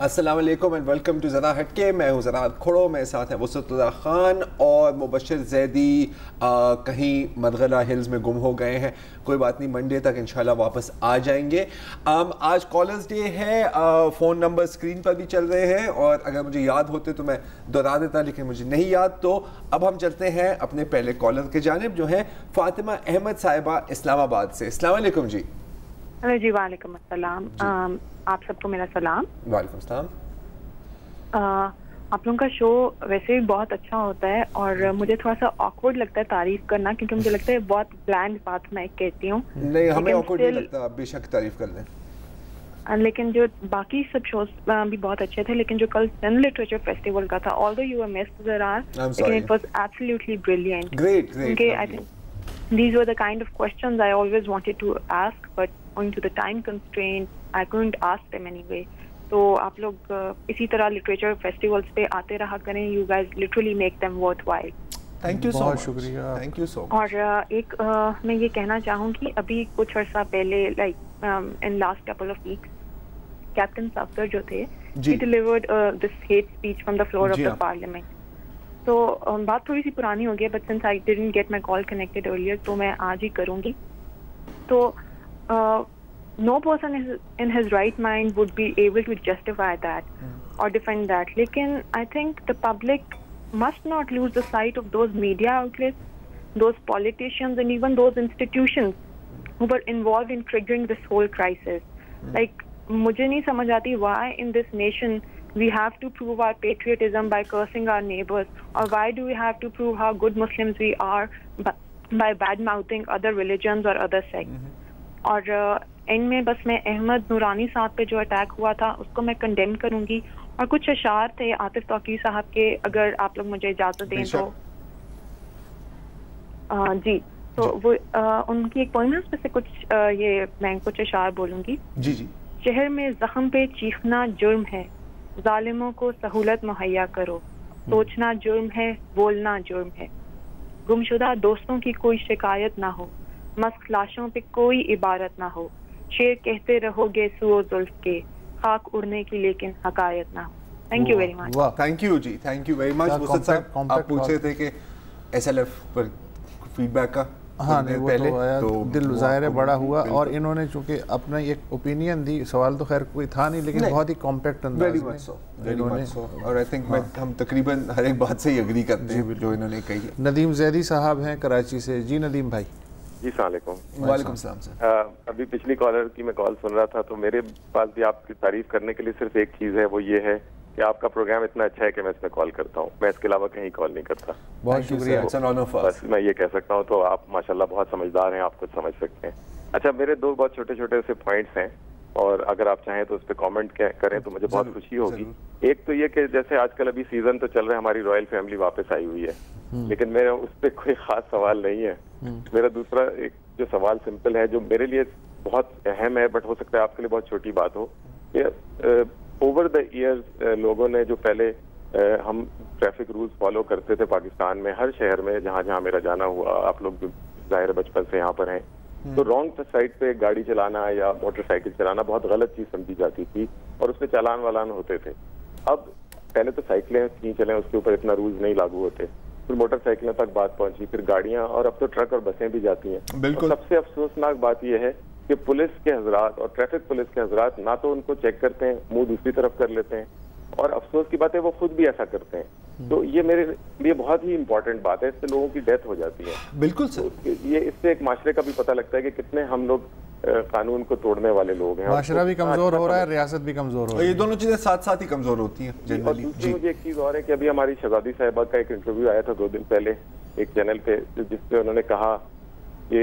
अस्सलाम वालेकुम and welcome to ज़रा हटके। मैं हूँ ज़रा खोड़ो, मेरे साथ हैं वसतुल्लाह खान और मुबशर जैदी। कहीं मदगला हिल्स में गुम हो गए हैं, कोई बात नहीं, मंडे तक इंशाल्लाह वापस आ जाएंगे। आज कॉलर्स डे है, फ़ोन नंबर स्क्रीन पर भी चल रहे हैं और अगर मुझे याद होते तो मैं दोहरा देता, लेकिन मुझे नहीं याद। तो अब हम चलते हैं अपने पहले कॉलर के जानिब, जो है फ़ातिमा अहमद साहिबा इस्लामाबाद से। अस्सलाम वालेकुम जी। हेलो जी, वालेकुम अस्सलाम। आप सबको मेरा सलाम। वालेकुम सलाम। आप लोगों का शो वैसे भी बहुत अच्छा होता है और मुझे थोड़ा सा ऑकवर्ड लगता है तारीफ करना, क्योंकि मुझे लगता है बहुत ब्लैंड बात मैं कहती हूँ। नहीं, हमें ऑकवर्ड नहीं लगता, आप बेशक तारीफ कर दें। लेकिन जो बाकी सब शोज भी बहुत अच्छे थे, लेकिन जो कल सन लिटरेचर फेस्टिवल का था, ऑल्दो यू वर मिस्ड ज़रा, लेकिन it was absolutely brilliant. Great great. I think these were the kind of questions I always wanted to ask, but owing to the time constraint, I couldn't ask them anyway. तो आप लोग इसी तरह literature festivals पे आते रहा करें। You guys literally make them worthwhile. Thank you so much. शुक्रिया। Thank you so much. और एक मैं ये कहना चाहूँगी, अभी कुछ अर्सा पहले like in last couple of weeks captain Safdar जो थे, he delivered this hate speech from the floor of the parliament. तो बात थोड़ी सी पुरानी हो गई, but since I didn't get my call connected earlier, तो मैं आज ही करूँगी। तो no person in his right mind would be able to justify that और डिफेंड दैट, लेकिन I think the public must not lose the sight of those media outlets, those politicians and even those institutions who were involved in triggering this whole crisis. Like, मुझे नहीं समझ आती why in this nation we have to prove our patriotism by cursing our neighbors, or why do we have to prove how good Muslims we are by bad-mouthing other religions or other sects. और and में बस मैं अहमद नूरानी साहब पे जो attack हुआ था उसको मैं कंडेम करूंगी, और कुछ अशार थे आतिफ तौकीर साहब के, अगर आप लोग मुझे इजाजत दें तो। जी, तो वो उनकी एक पोएम है, उसमें से कुछ ये मैं कुछ अशार बोलूंगी। जी जी। शहर में जख्म पे चीखना जुर्म है, जालिमों को सहूलत मुहैया करो, सोचना जुर्म है, बोलना जुर्म है, गुमशुदा दोस्तों की कोई शिकायत ना हो, मस्क लाशों पे कोई इबारत ना हो, शेर कहते रहोगे सुओ जुल्फ के, खाक उड़ने की लेकिन हकायत ना हो। Thank you very much. Thank you जी, थैंक यू वेरी मच। मुसद साहब, आप पूछ रहे थे कि एसएलएफ पर फीडबैक का। हाँ नहीं, वो तो आया, तो दिल ज़ाहिर है बड़ा हुआ, और इन्होंने चूंकि अपना एक ओपिनियन दी, सवाल तो खैर कोई था नहीं, लेकिन बहुत ही कॉम्पैक्ट अंदाज में इन्होंने, और आई थिंक हम तकरीबन हर एक बात से एग्री करते हैं जो इन्होंने कही है। नदीम जैदी साहब हैं कराची से। जी नदीम भाई। जी सलाम। वालेकुम सलाम सर। अभी पिछली कॉलर की मैं कॉल सुन रहा था, तो मेरे पास भी आपकी तारीफ करने के लिए सिर्फ एक चीज़ है, वो ये है कि आपका प्रोग्राम इतना अच्छा है कि मैं इसमें कॉल करता हूँ, मैं इसके अलावा कहीं कॉल नहीं करता। बहुत शुक्रिया। बस मैं ये कह सकता हूँ, तो आप माशाल्लाह बहुत समझदार हैं, आप कुछ समझ सकते हैं। अच्छा, मेरे दो बहुत छोटे छोटे से पॉइंट्स हैं, और अगर आप चाहें तो उस पर कॉमेंट करें तो मुझे बहुत खुशी होगी। एक तो ये कि जैसे आजकल अभी सीजन तो चल रहा है, हमारी रॉयल फैमिली वापस आई हुई है, लेकिन मेरा उस पर कोई खास सवाल नहीं है। मेरा दूसरा एक जो सवाल सिंपल है, जो मेरे लिए बहुत अहम है, बट हो सकता है आपके लिए बहुत छोटी बात हो, कि ओवर द ईयर्स लोगों ने जो पहले हम ट्रैफिक रूल्स फॉलो करते थे पाकिस्तान में, हर शहर में जहाँ जहाँ मेरा जाना हुआ, आप लोग भी जाहिर बचपन से यहाँ पर हैं, तो रॉन्ग साइड पे गाड़ी चलाना या मोटरसाइकिल चलाना बहुत गलत चीज समझी जाती थी, और उसमें चालान वालान होते थे। अब पहले तो साइकिलें नहीं चले, उसके ऊपर इतना रूल्स नहीं लागू होते, फिर मोटरसाइकिलों तक बात पहुंची, फिर गाड़ियां, और अब तो ट्रक और बसें भी जाती हैं। बिल्कुल। सबसे अफसोसनाक बात यह है कि पुलिस के हजरात और ट्रैफिक पुलिस के हजरात ना तो उनको चेक करते हैं, मुंह दूसरी तरफ कर लेते हैं, और अफसोस की बात है वो खुद भी ऐसा करते हैं। तो ये मेरे लिए बहुत ही इंपॉर्टेंट बात है, इससे लोगों की डेथ हो जाती है। बिल्कुल सर। तो ये इससे एक माशरे का भी पता लगता है कि कितने हम लोग कानून को तोड़ने वाले लोग हैं। माशरा भी कमजोर हो रहा है, रियासत भी कमजोर हो रही है, ये दोनों चीजें साथ साथ ही कमजोर होती हैं जनरली। दूसरी मुझे एक चीज और है कि अभी हमारी शहजादी साहिबा का एक इंटरव्यू आया था 2 दिन पहले एक चैनल पे, जिसपे उन्होंने कहा कि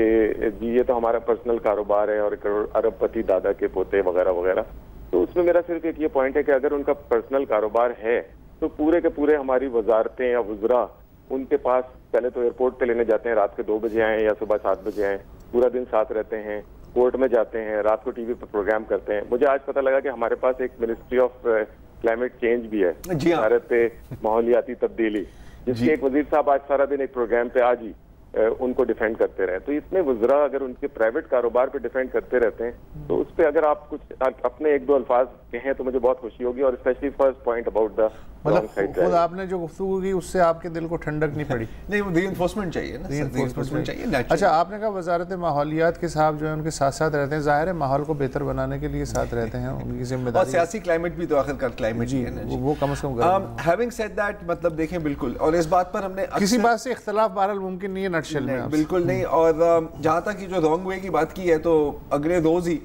जी ये तो हमारा पर्सनल कारोबार है, और अरबपति दादा के पोते वगैरह वगैरह। तो उसमें मेरा सिर्फ एक ये पॉइंट है कि अगर उनका पर्सनल कारोबार है, तो पूरे के पूरे हमारी वजारतें या वज़रा उनके पास पहले तो एयरपोर्ट पे लेने जाते हैं, रात के 2 बजे आए या सुबह 7 बजे आए, पूरा दिन साथ रहते हैं, कोर्ट में जाते हैं, रात को टीवी पर प्रोग्राम करते हैं। मुझे आज पता लगा कि हमारे पास एक मिनिस्ट्री ऑफ क्लाइमेट चेंज भी है, भारत पे माहौलियाती तब्दीली, जिसके एक वजीर साहब आज सारा दिन एक प्रोग्राम पे आज ही उनको डिफेंड करते रहे। तो इतने वज़रा अगर उनके प्राइवेट कारोबार पे डिफेंड करते रहते हैं तो उस पर अगर आप कुछ अपने एक दो अल्फाज कहें तो मुझे बहुत खुशी होगी। और specially first point about the मतलब खुद आपने जो गुफ्तगू की उससे आपके दिल को ठंडक नहीं पड़ी? नहीं, वो रीइंफोर्समेंट चाहिए ना, रीइंफोर्समेंट चाहिए। अच्छा, आपने कहा वजारत माहौलियात के साहब जो है उनके साथ साथ रहते हैं, ज़ाहिर है माहौल को बेहतर बनाने के लिए साथ रहते हैं, उनकी जिम्मेदारी। और सियासी क्लाइमेट भी तो आखिरकार क्लाइमेट ही है ना, वो कम से कम। हैविंग सेड दैट, मतलब देखें बिल्कुल, और इस बात पर हमने किसी बात से इख्तलाफ बहरहाल मुमकिन नहीं है नटशेल में, बिल्कुल नहीं। और जहाँ तक की जो रॉन्ग वे की बात की है, तो अगले रोज ही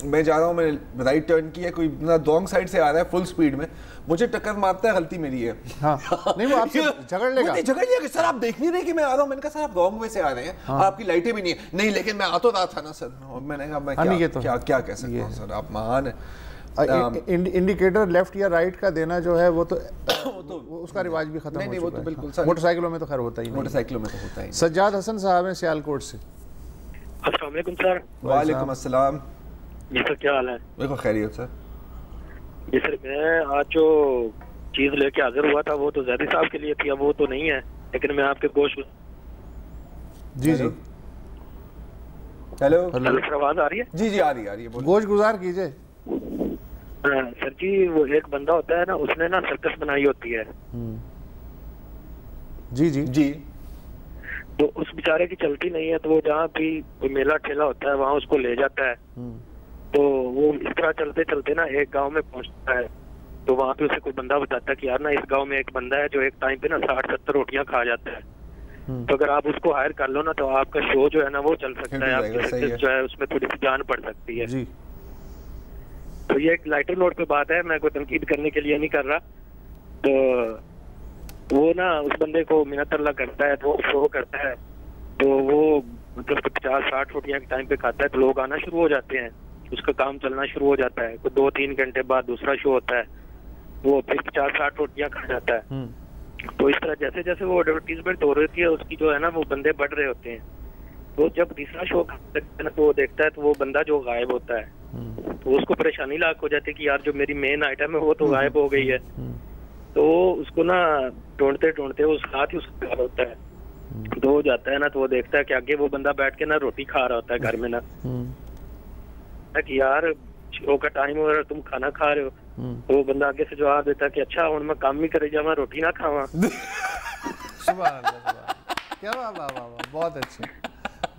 मैं जा रहा हूँ, मैंने राइट टर्न किया, कोई ना रॉन्ग साइड से आ रहा है फुल स्पीड में, मुझे टक्कर मारता है, गलती मेरी है। हाँ। नहीं, वो आपसे झगड़ लेगा, झगड़ लिया कि सर आप देख नहीं रहे कि मैं आ रहा हूँ। मैंने कहा सर आप रॉन्ग वे से आ रहे हैं, आपकी लाइटें भी नहीं है। नहीं, लेकिन मैं आ तो रहा था ना सर। और मैंने कहा मैं क्या कह सकता हूँ सर, आप महान है। इंडिकेटर लेफ्ट या राइट का देना जो है वो तो उसका रिवाज भी खत्म हो चुका है। वो तो बिल्कुल, मोटरसाइकिलों में तो खैर होता ही नहीं। मोटरसाइकिलों में तो होता ही। सज्जाद हसन साहब हैं सियालकोट से। अस्सलाम वालेकुम सर। वालेकुम अस्सलाम। जी सर, क्या हाल है? बिल्कुल खैरियत सर। जी सर, मैं आज जो चीज लेके हाजिर हुआ था वो तो जैदी साहब के लिए थी, अब वो तो नहीं है, लेकिन मैं आपके गोश्त। जी जी, हेलो सर, आवाज आ रही है? जी जी, आ रही है। गोश्त गुजार कीजिए। सर जी, वो एक बंदा होता है ना, उसने ना सर्कस बनाई होती है। जी जी जी। तो उस बेचारे की चलती नहीं है, तो वो जहाँ भी कोई मेला ठेला होता है वहाँ उसको ले जाता है। तो वो इस तरह चलते चलते ना एक गांव में पहुँचता है, तो वहाँ पे उसे कोई बंदा बताता है कि यार ना इस गांव में एक बंदा है जो एक टाइम पे ना 60-70 रोटियां खा जाता है, तो अगर आप उसको हायर कर लो ना तो आपका शो जो है ना वो चल सकता है, आपकी सक्सेस जो है उसमें थोड़ी सी जान पड़ सकती है जी। तो ये एक लाइटर नोट पे बात है, मैं कोई तनकीद करने के लिए नहीं कर रहा। तो वो ना उस बंदे को मिन्नत अल्लाह करता है, तो वो शो करता है, तो वो मतलब 50-60 रोटियां के टाइम पे खाता है, तो लोग आना शुरू हो जाते हैं, उसका काम चलना शुरू हो जाता है। तो 2-3 घंटे बाद दूसरा शो होता है, वो फिर 50-60 रोटियां खा जाता है। तो इस तरह जैसे जैसे वो एडवर्टीजमेंट हो रही है उसकी जो है ना वो बंदे बढ़ रहे होते हैं। तो जब तीसरा शो ना तो वो देखता है तो वो बंदा जो गायब होता है, तो उसको परेशानी लाख हो जाती है कि यार जो मेरी मेन आइटम है वो तो गायब हो गई है। तो उसको ना ढूंढते ढूंढते उस हाथ ही उसका घर होता है, तो हो जाता है ना, तो वो देखता है कि आगे वो बंदा बैठ के ना रोटी खा रहा होता है घर में ना, कि यार शो का टाइम हो रहा है, तुम खाना खा रहे हो। तो वो बंदा आगे से जवाब देता है कि अच्छा हूँ मैं काम भी करे जावा रोटी ना खावा। क्या बहुत अच्छे,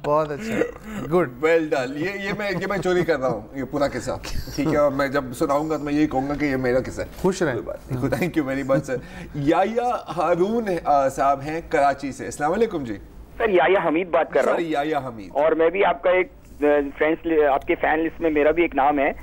बहुत अच्छा, गुड, वेल डन। ये मैं चोरी कर रहा हूँ ये पूरा किस्सा, ठीक है। और मैं जब सुनाऊंगा तो मैं यही कहूंगा कि ये मेरा किस्सा है। खुश रहें। Thank you very much sir. याया हारून साहब हैं कराची से। अस्सलाम वालेकुम जी सर। याया हमीद बात कर रहा हूँ। याया हमीद। और मैं भी आपका एक फ्रेंड्स, आपके फैन लिस्ट में मेरा भी एक नाम है।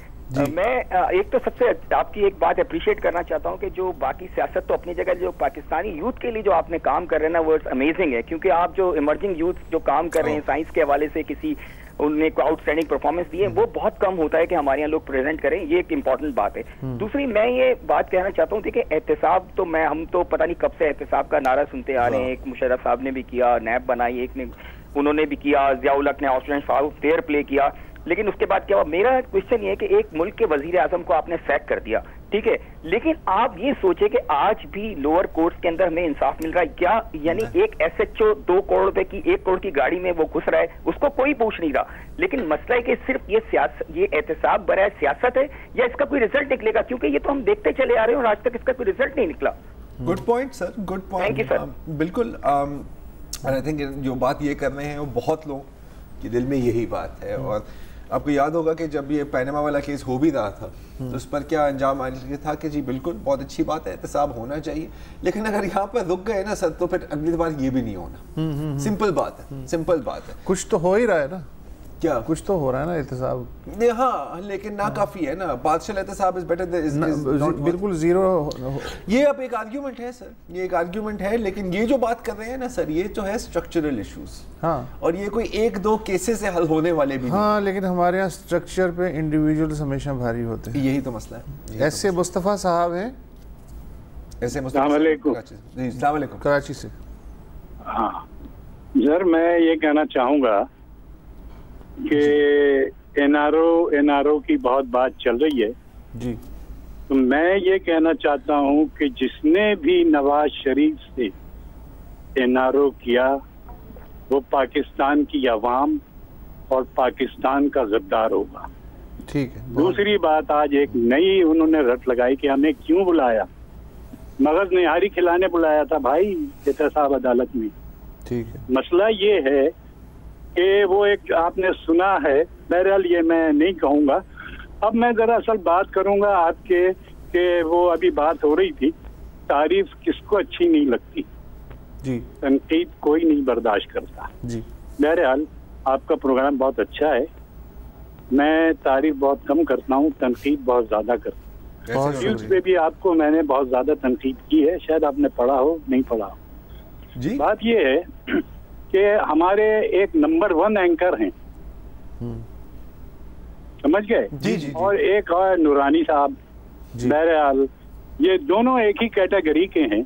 मैं एक तो सबसे आपकी एक बात अप्रिशिएट करना चाहता हूं कि जो बाकी सियासत तो अपनी जगह, जो पाकिस्तानी यूथ के लिए जो आपने काम कर रहे हैं ना वो अमेजिंग है, क्योंकि आप जो इमर्जिंग यूथ जो काम कर रहे हैं साइंस के हवाले से, किसी उनने आउटस्टैंडिंग परफॉर्मेंस दी है, वो बहुत कम होता है कि हमारे यहाँ लोग प्रेजेंट करें। ये एक इम्पॉर्टेंट बात है। दूसरी मैं ये बात कहना चाहता हूँ कि एहतसाब तो हम तो पता नहीं कब से एहतसाब का नारा सुनते आ रहे हैं। एक मुशर्रफ साहब ने भी किया, नैब बनाई, एक ने उन्होंने भी किया, जियाउल हक ने ऑस्ट्रेलियन फारूक फेयर प्ले किया, लेकिन उसके बाद क्या हुआ? मेरा क्वेश्चन ये है कि एक मुल्क के वजीर आजम को आपने सैक कर दिया, ठीक है, लेकिन आप ये सोचे कि आज भी लोअर कोर्ट्स के अंदर हमें इंसाफ मिल रहा है क्या? यानी एक SHO 2 करोड़ रुपए की 1 करोड़ की गाड़ी में वो घुस रहा है, उसको कोई पूछ नहीं रहा। लेकिन मसला है कि सिर्फ ये एहतसाब बराए सियासत है या इसका कोई रिजल्ट निकलेगा? क्योंकि ये तो हम देखते चले आ रहे हैं और आज तक इसका कोई रिजल्ट नहीं निकला। Good point sir, good point. Thank you sir. बिल्कुल। आई थिंक जो बात ये कर रहे हैं वो बहुत लोगों के दिल में यही बात है। और आपको याद होगा कि जब ये पैनमा वाला केस हो भी रहा था तो उस पर क्या अंजाम आने था कि जी बिल्कुल बहुत अच्छी बात है, एहतसाब होना चाहिए, लेकिन अगर यहाँ पर रुक गए ना सर तो फिर अगली बार ये भी नहीं होना। सिंपल बात है, सिंपल बात है। कुछ तो हो ही रहा है ना, क्या कुछ तो हो रहा है ना एहतसाब। हाँ, लेकिन ना काफी है ना। पार्शियल एहतसाब इज बेटर बिल्कुल जीरो। ये अब एक आर्ग्यूमेंट है सर, ये एक आर्ग्यूमेंट है, लेकिन ये जो बात कर रहे हैं ना सर, ये जो है स्ट्रक्चरल इश्यूज। हाँ, और ये कोई 1-2 केसेस से हल होने वाले भी हाँ, लेकिन हमारे यहाँ स्ट्रक्चर पे इंडिविजुअल्स हमेशा भारी होते हैं। यही तो मसला है। ऐसे मुस्तफ़ा साहब हैं, ऐसे कराची से। हाँ सर, मैं ये कहना चाहूँगा कि NRO की बहुत बात चल रही है जी। तो मैं ये कहना चाहता हूँ कि जिसने भी नवाज शरीफ से NRO किया वो पाकिस्तान की अवाम और पाकिस्तान का गद्दार होगा। ठीक है। दूसरी बात, आज एक नई उन्होंने रट लगाई कि हमें क्यों बुलाया, मगज निहारी खिलाने बुलाया था भाई एहतसाब अदालत में। ठीक है। मसला ये है कि वो एक आपने सुना है, बहरहाल ये मैं नहीं कहूँगा। अब मैं दरअसल बात करूँगा आपके कि वो अभी बात हो रही थी, तारीफ किसको अच्छी नहीं लगती जी, तनकीद कोई नहीं बर्दाश्त करता जी। बहरहाल आपका प्रोग्राम बहुत अच्छा है, मैं तारीफ बहुत कम करता हूँ, तनकीद बहुत ज्यादा करता हूँ। न्यूज़ पे भी आपको मैंने बहुत ज्यादा तनकीद की है, शायद आपने पढ़ा हो नहीं पढ़ा हो जी। बात ये है कि हमारे एक नंबर 1 एंकर हैं, समझ गए जी, जी, जी। और एक और नूरानी साहब। बहरहाल ये दोनों एक ही कैटेगरी के हैं।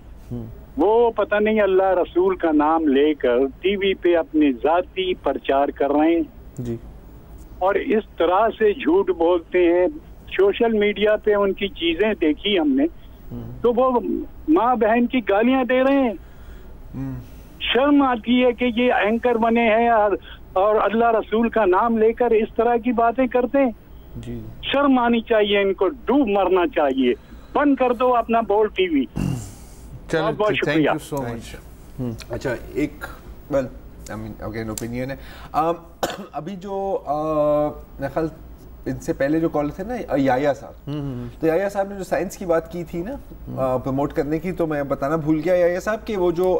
वो पता नहीं अल्लाह रसूल का नाम लेकर टीवी पे अपने जाती प्रचार कर रहे हैं जी, और इस तरह से झूठ बोलते हैं। सोशल मीडिया पे उनकी चीजें देखी हमने, तो वो माँ बहन की गालियां दे रहे हैं। शर्म आती है कि ये एंकर बने हैं और अल्लाह रसूल का नाम लेकर इस तरह की बातें करते हैं जी। शर्म आनी चाहिए, इनको डूब मरना चाहिए। बंद कर दो अपना बोल टीवी। चलो, बहुत थैंक शुक्रिया। You so much. अच्छा, एक well I mean again opinion है। अभी जो मेरे ख्याल इनसे पहले जो कॉल थे ना याया साहब, तो याया साहब ने जो साइंस की बात की थी ना प्रमोट करने की, तो मैं बताना भूल गया याया साहब कि वो जो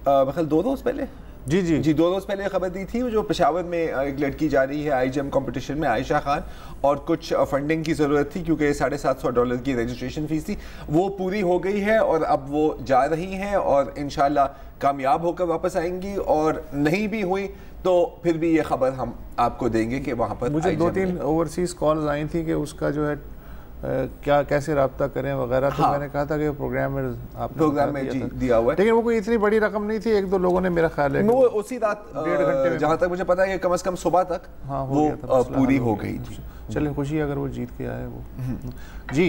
मेरे ख्याल 2 रोज पहले जी जी जी 2 रोज पहले खबर दी थी, जो पेशावर में एक लड़की जा रही है IGM कंपटीशन में, आयशा खान, और कुछ फंडिंग की ज़रूरत थी क्योंकि $750 की रजिस्ट्रेशन फीस थी। वो पूरी हो गई है और अब वो जा रही हैं और इंशाल्लाह कामयाब होकर वापस आएंगी, और नहीं भी हुई तो फिर भी ये खबर हम आपको देंगे कि वहाँ पर मुझे 2-3 ओवरसीज कॉल्स आई थी कि उसका जो है क्या कैसे रब्ता करें वगैरह। तो मैंने कहा था कि प्रोग्राम में जी दिया हुआ है, लेकिन वो कोई इतनी बड़ी रकम नहीं थी। 1-2 लोगों ने मेरा ख्याल है वो उसी रात 1.5 घंटे में, जहाँ तक मुझे पता है, कम से कम सुबह तक वो पूरी हो गई थी। चलिए, खुशी अगर वो जीत के आए वो। जी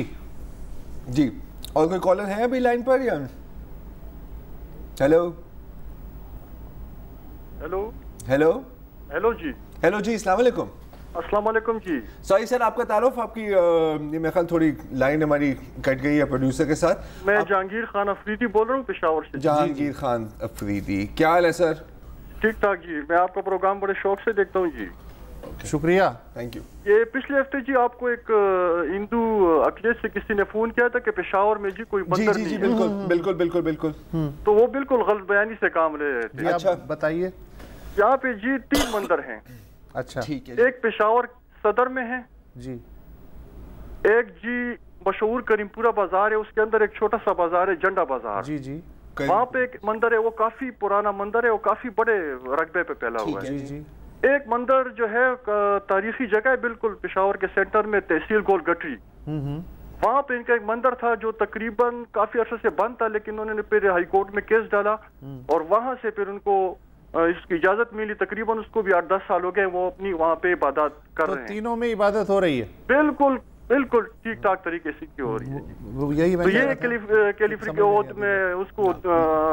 जी। और कोई कॉलर है अभी लाइन पर या? हेलो हेलो हेलो हेलो जी। हेलो जी, अस्सलाम वालेकुम। अस्सलाम वालेकुम जी। सॉरी सर, आपका तारुफ, आपकी ये मेरे ख्याल थोड़ी लाइन हमारी कट गई है प्रोड्यूसर के साथ। मैं जहांगीर खान अफरीदी बोल रहा हूँ पेशावर से। जहांगीर खान अफरीदी, क्या हाल है सर? ठीक ठाक जी, मैं आपका प्रोग्राम बड़े शौक से देखता हूँ जी। शुक्रिया, थैंक यू। ये पिछले हफ्ते जी आपको एक हिंदू अखिलेश से किसी ने फोन किया था कि पेशावर में जी कोई बंदर नहीं है। बिल्कुल बिल्कुल बिल्कुल बिल्कुल। तो वो बिल्कुल गलत बयानी से काम ले रहे थे। अच्छा बताइए। यहाँ पे जी 3 बंदर हैं। अच्छा, ठीक है। एक पेशावर सदर में है जी, एक जी मशहूर करीमपुरा बाजार है, उसके अंदर एक छोटा सा बाजार है झंडा बाजार। जी जी, वहाँ पे एक मंदिर है, वो काफी पुराना मंदिर है, वो काफी बड़े रकबे पे फैला हुआ है। जी जी। एक मंदिर जो है तारीखी जगह है बिल्कुल पेशावर के सेंटर में, तहसील गोल गटरी। वहाँ पे इनका एक मंदिर था जो तकरीबन काफी अर्से से बंद था, लेकिन उन्होंने फिर हाई कोर्ट में केस डाला और वहाँ से फिर उनको इसकी इजाजत मिली। तकरीबन उसको भी 8-10 साल हो गए, वो अपनी वहाँ पे इबादत कर रहे हैं। तीनों में इबादत हो रही है बिल्कुल बिल्कुल ठीक ठाक तरीके से की हो रही है। यही तो ये कैलिफोर्निया में उसको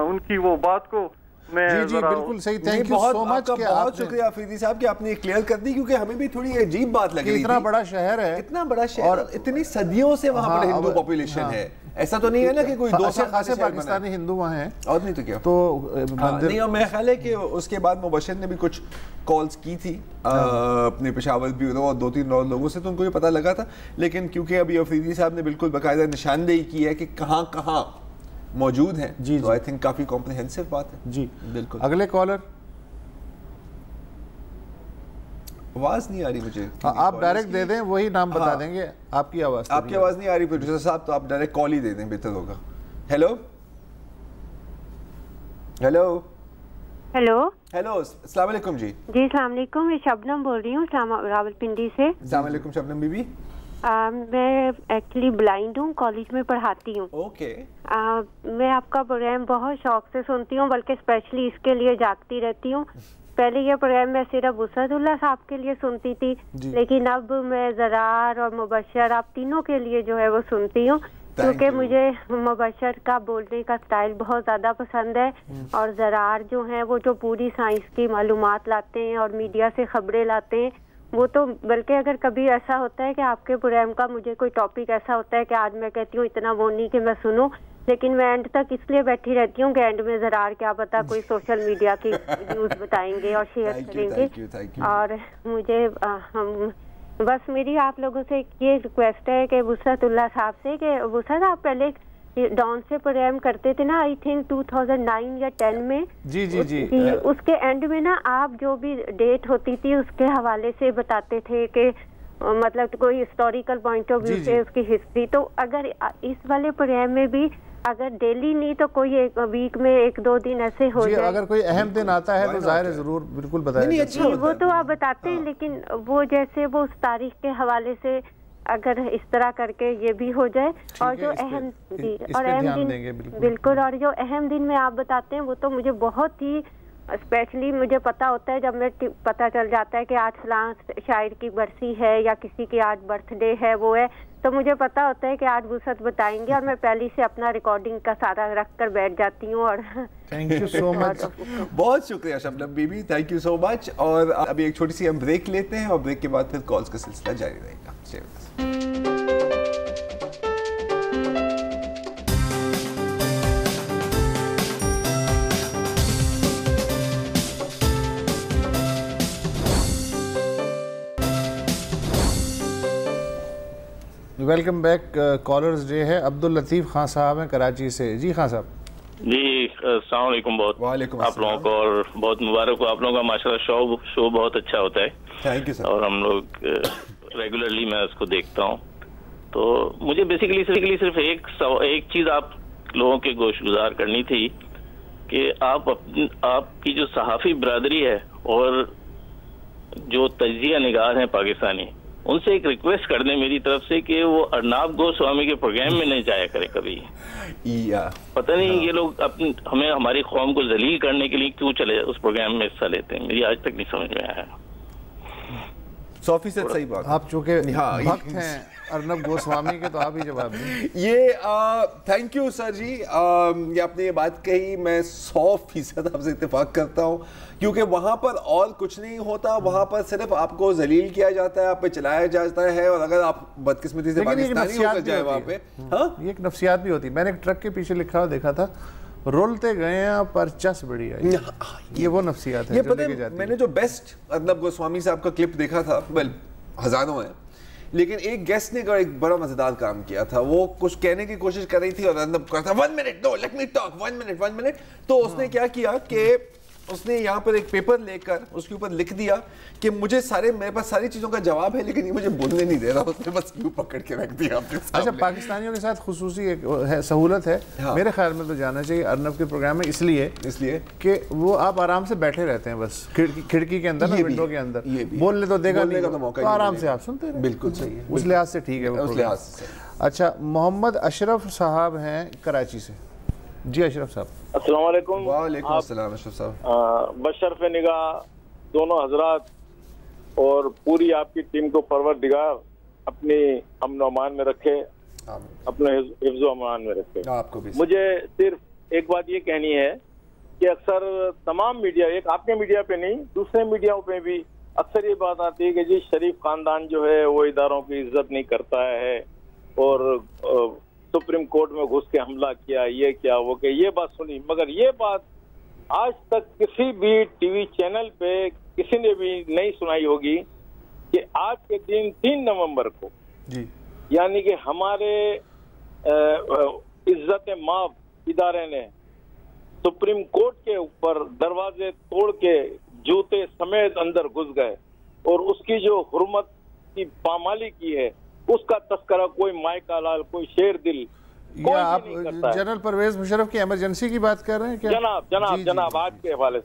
उनकी वो बात को मैं जी बिल्कुल सही। थैंक यू बहुत सो मच। बहुत शुक्रिया अफरीदी साहब कि आपने क्लियर कर दी, क्योंकि हमें भी थोड़ी अजीब बात लग रही थी। इतना बड़ा शहर है, इतना बड़ा शहर और इतनी सदियों से वहाँ पर हिंदू पॉपुलेशन है। ऐसा तो नहीं है ना कि कोई 2 साल खासे पाकिस्तानी हिंदू वहाँ हैं, और नहीं तो क्या। तो नहीं, और मेरा ख्याल है कि उसके बाद मुबशर ने भी कुछ कॉल्स की थी अपने पेशावर ब्यूरो और 2-3 और लोगों से, तो उनको ये पता लगा था। लेकिन क्योंकि अभी अफरीदी साहब ने बिल्कुल बाकायदा निशानदेही की है कि कहाँ कहाँ मौजूद हैं, जी तो आई थिंक काफी कॉम्प्रिहेंसिव बात है। जी बिल्कुल। अगले कॉलर, आवाज नहीं आ रही मुझे। आप डायरेक्ट दे दें, वही नाम बता देंगे। आपकी आवाज आपकी आवाज नहीं आ रही प्रोड्यूसर साहब, तो आप डायरेक्ट कॉल ही दे दें, बेहतर होगा। हेलो हेलो हेलो हेलो, अस्सलाम वालेकुम जी। जी अस्सलाम वालेकुम, मैं शबनम बोल रही हूँ रावलपिंडी से। अस्सलाम वालेकुम शबनम बीबी। मैं एक्चुअली ब्लाइंड हूँ, कॉलेज में पढ़ाती हूँ। ओके। मैं आपका प्रोग्राम बहुत शौक से सुनती हूँ, बल्कि स्पेशली इसके लिए जागती रहती हूँ। पहले ये प्रोग्राम मैं सिर्फ उसदुल्ला साहब के लिए सुनती थी, लेकिन अब मैं ज़रार और मुबशर आप तीनों के लिए जो है वो सुनती हूँ। क्योंकि मुझे मुबशर का बोलने का स्टाइल बहुत ज़्यादा पसंद है और ज़रार जो हैं वो जो पूरी साइंस की मालूमात लाते हैं और मीडिया से खबरें लाते हैं वो तो, बल्कि अगर कभी ऐसा होता है कि आपके प्रोग्राम का मुझे कोई टॉपिक ऐसा होता है कि आज मैं कहती हूँ इतना वो नहीं कि मैं सुनूं, लेकिन मैं एंड तक इसलिए बैठी रहती हूँ कि एंड में ज़रार क्या पता कोई सोशल मीडिया की न्यूज़ बताएंगे और शेयर करेंगे। और मुझे बस मेरी आप लोगों से ये रिक्वेस्ट है कि वुसअतुल्लाह साहब से कि वुसअत आप पहले डॉन से प्रोग्राम करते थे ना, आई थिंक 2009 या 10 में। जी जी जी। उसके एंड में ना आप जो भी डेट होती थी उसके हवाले से बताते थे कि मतलब कोई हिस्टोरिकल पॉइंट ऑफ व्यू से उसकी हिस्ट्री। तो अगर इस वाले प्रोग्राम में भी अगर डेली नहीं तो कोई एक वीक में 1-2 दिन ऐसे हो जाए, अगर कोई अहम दिन आता है तो जाहिर है जरूर बिल्कुल बताएं। वो तो आप बताते हैं, लेकिन वो जैसे वो उस तारीख के हवाले से अगर इस तरह करके ये भी हो जाए और जो अहम और अहम दिन बिल्कुल, और जो अहम दिन में आप बताते हैं वो तो मुझे बहुत ही स्पेशली मुझे पता होता है जब मैं पता चल जाता है कि आज फलां शायर की बरसी है या किसी की आज बर्थडे है वो है, तो मुझे पता होता है कि आज वुसअत बताएंगे और मैं पहले से अपना रिकॉर्डिंग का सारा रख कर बैठ जाती हूँ। और थैंक यू सो मच, बहुत शुक्रिया शबनम बीबी, थैंक यू सो मच। और अभी एक छोटी सी हम ब्रेक लेते हैं और ब्रेक के बाद फिर कॉल्स का सिलसिला जारी रहेगा। Welcome back. कॉलर्स डे है। अब्दुल लतीफ़ खान साहब हैं कराची से। जी खान साहब। जी अस्सलाम वालेकुम। बहुत आप लोगों को और बहुत मुबारक हो आप लोगों का, माशाल्लाह शो बहुत अच्छा होता है। Thank you sir. और हम लोग रेगुलरली मैं उसको देखता हूँ। तो मुझे बेसिकली सिर्फ एक चीज़ आप लोगों के गोशगुजार करनी थी कि आपकी जो सहाफ़ी बरादरी है और जो तजिया निगार हैं पाकिस्तानी, उनसे एक रिक्वेस्ट कर दें मेरी तरफ से कि वो अर्नाब गोस्वामी के प्रोग्राम में नहीं जाया करे कभी। पता नहीं ये लोग हमें हमारी कौम को जलील करने के लिए क्यों चले उस प्रोग्राम में हिस्सा लेते हैं, मेरी आज तक नहीं समझ में आया। 100% सही बात। आप चूंकि भक्त हैं अर्नब गोस्वामी के तो आप ही जवाब दें। ये थैंक यू सर जी, ये आपने ये बात कही, मैं 100% आपसे इत्तेफाक करता हूँ, क्योंकि वहाँ पर और कुछ नहीं होता, वहाँ पर सिर्फ आपको जलील किया जाता है, आप पे चलाया जाता है, और अगर आप बदकिस्मती से पाकिस्तानी होकर जाए वहाँ पे, हाँ ये एक नफ्सियात भी होती है। मैंने एक ट्रक के पीछे लिखा हुआ देखा था, रोलते गए हैं पर चस बड़ी आई। ये वो नफ्सियात है जो लेके जाती है। मैंने जो बेस्ट अर्नब गोस्वामी साहब का क्लिप देखा था, वेल हजारों हैं, लेकिन एक गेस्ट ने एक बड़ा मजेदार काम किया था। वो कुछ कहने की कोशिश कर रही थी और अर्नब कहता 1 minute, no let me talk, 1 minute. तो उसने क्या किया कि उसने यहाँ पर एक पेपर लेकर उसके ऊपर लिख दिया कि मेरे पास सारी चीजों का जवाब है, लेकिन ये मुझे बोलने नहीं दे रहा। उसने बस क्यों पकड़ के रख दिया। अच्छा, पाकिस्तानियों के साथ खुसूसी एक सहूलत है, हाँ। मेरे ख्याल में तो जाना चाहिए अर्नब के प्रोग्राम में, इसलिए कि वो आप आराम से बैठे रहते हैं, बस खिड़की के अंदर, विंडो के अंदर, बोलने तो देगा नहीं, तो आराम से आप सुनते हैं। बिल्कुल सही है, उस लिहाज से ठीक है उस लिहाज से। अच्छा, मोहम्मद अशरफ साहब हैं कराची से। जी अशरफ साहब। अस्सलाम वालेकुम। वालेकुम अस्सलाम अशरफ साहब। बशरफ निगाह दोनों हजरात और पूरी आपकी टीम को परवरदिगार अपनी अमन अमान में रखे, अपने हिफ्ज़ो अमान में रखे। आपको भी। मुझे सिर्फ एक बात ये कहनी है कि अक्सर तमाम मीडिया, एक आपके मीडिया पे नहीं दूसरे मीडिया पे भी अक्सर ये बात आती है कि जी शरीफ खानदान जो है वो इदारों की इज्जत नहीं करता है और सुप्रीम कोर्ट में घुस के हमला किया, ये क्या वो क्या, ये बात सुनी, मगर ये बात आज तक किसी भी टीवी चैनल पे किसी ने भी नहीं सुनाई होगी कि आज के दिन 3 नवंबर को जी, यानी कि हमारे इज्जत माफ इदारे ने सुप्रीम कोर्ट के ऊपर दरवाजे तोड़ के जूते समेत अंदर घुस गए और उसकी जो हुर्मत की पामाली की है उसका तस्करा कोई मायका लाल, कोई शेर दिल, या आप जनरल परवेज मुशर्रफ की इमरजेंसी की बात कर रहे हैं क्या? जनाब आज के हवाले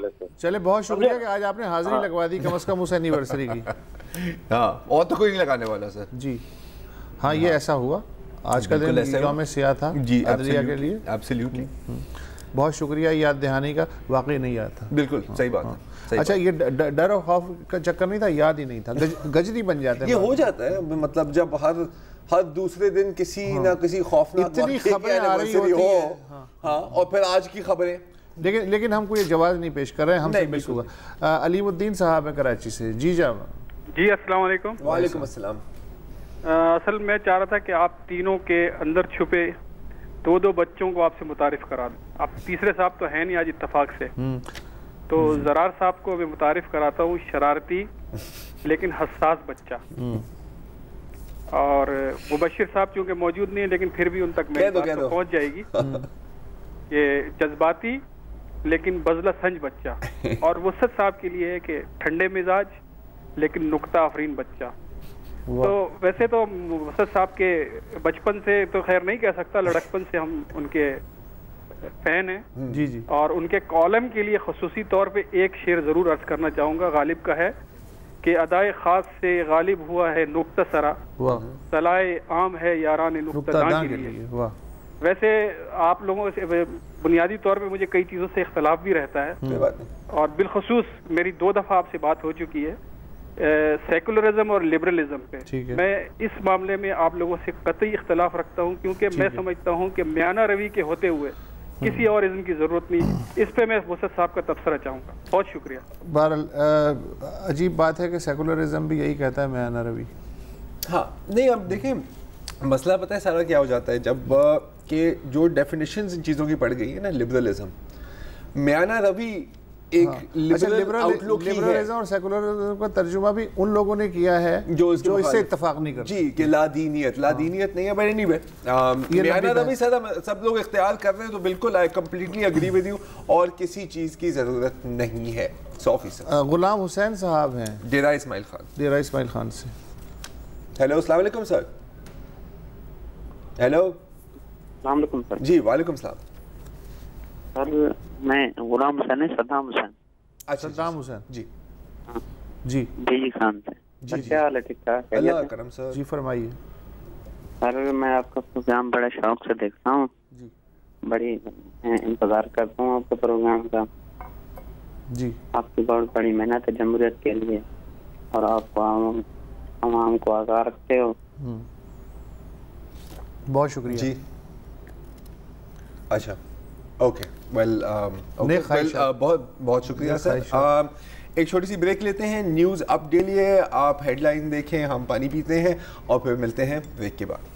से चले, बहुत शुक्रिया कि आज आपने हाजिरी लगवा दी कम से कम उस एनिवर्सरी की। हाँ, और तो कोई नहीं लगाने वाला सर जी। हाँ, ये ऐसा हुआ, आज का दिन यौम सियाह था जी अदलिया के लिए। एब्सोल्युटली, बहुत शुक्रिया याद दहानी का, वाकई नहीं याद था। बिल्कुल सही बात है। अच्छा, ये डर और खौफ का चक्कर नहीं था, याद ही नहीं था, गजनी बन जाता है। ये हो जाता है, मतलब जब हर दूसरे दिन किसी ना किसी खौफनाक एनिवर्सरी हो। हाँ, और फिर आज की खबरें। लेकिन हम कोई जवाब नहीं पेश कर रहे हैं, हमसे मिस होगा। अलीमुद्दीन साहब है कराची से। जी जी, अस्सलाम वालेकुम। वालेकुम अस्सलाम। असल मैं चाह रहा था कि आप तीनों के अंदर छुपे दो बच्चों को आपसे मुतारिफ करा दूं। आप तीसरे साहब तो है नहीं आज इत्तेफाक से, तो जरार साहब को मैं मुतारिफ कराता हूँ, शरारती लेकिन हसास बच्चा। और मुबशिर साहब चूंकि मौजूद नहीं है लेकिन फिर भी उन तक मेरी बात तो पहुँच जाएगी। ये जज्बाती लेकिन बजला संज बच्चा। और वसत साहब के लिए है कि ठंडे मिजाज लेकिन नुक्ता आफरीन बच्चा। तो वैसे तो वसत साहब के बचपन से तो खैर नहीं कह सकता, लड़कपन से हम उनके फैन हैं। जी जी। और उनके कॉलम के लिए खुसूसी तौर पे एक शेर जरूर अर्ज करना चाहूँगा। गालिब का है कि अदाए खास से गालिब हुआ है नुक्ता सरा, सलाए आम है यारान नुक्ता दां के लिए। वैसे आप लोगों से बुनियादी तौर पे मुझे कई चीज़ों से इख्तलाफ भी रहता है, और बिलखसूस मेरी 2 दफ़ा आपसे बात हो चुकी है सेकुलरिज्म और लिबरलिज्म पे। मैं इस मामले में आप लोगों से कतई इख्तलाफ रखता हूँ, क्योंकि मैं समझता हूँ कि म्याना रवि के होते हुए किसी और इज्म की जरूरत नहीं। इस पे मैं वसत साहब का तबसरा चाहूँगा। बहुत शुक्रिया। बहरहाल अजीब बात है कि सेकुलरिज्म भी यही कहता है म्याना रवि। हाँ नहीं, अब देखें मसला पता है सारा क्या हो जाता है, जब कि जो डेफिनेशंस इन चीज़ों की पड़ गई है ना, लिबरलिज्म, म्याना रवि एक लिबरलिज्म और सेकुलरिज्म का तर्जुमा भी उन लोगों ने किया है जो इससे इत्तेफाक नहीं करते। जी, कि लादीनियत नहीं है, बट एनीवे म्याना रवि सब लोग इख्तियार कर रहे हैं, तो बिल्कुल I completely agree with you, और किसी चीज़ की ज़रूरत नहीं है 100%। गुलाम हुसैन साहब हैं डेरा इस्माइल खान से। हेलो, अस्सलाम वालेकुम सर। हेलो, अस्सलाम वालेकुम सर। जी वालेकुम सलाम सर। मैं गुलाम हुसैन है, सद्दाम हुसैन। अच्छा, सद्दाम हुसैन। जी जी जी खान से। क्या हाल है? ठीक ठाक? अल्लाह करम सर। जी फरमाइए सर। मैं आपका प्रोग्राम बड़े शौक से देखता हूँ, बड़ी इंतजार करता हूँ आपके प्रोग्राम का। जी, आपकी बहुत बड़ी मेहनत है जमहूरियत के लिए, और आप आवाम को आगाह रखते हो। बहुत शुक्रिया जी। अच्छा, ओके, वेल बहुत बहुत शुक्रिया सर। एक छोटी सी ब्रेक लेते हैं, न्यूज़ अपडेट लिए आप हेडलाइन देखें, हम पानी पीते हैं और फिर मिलते हैं ब्रेक के बाद।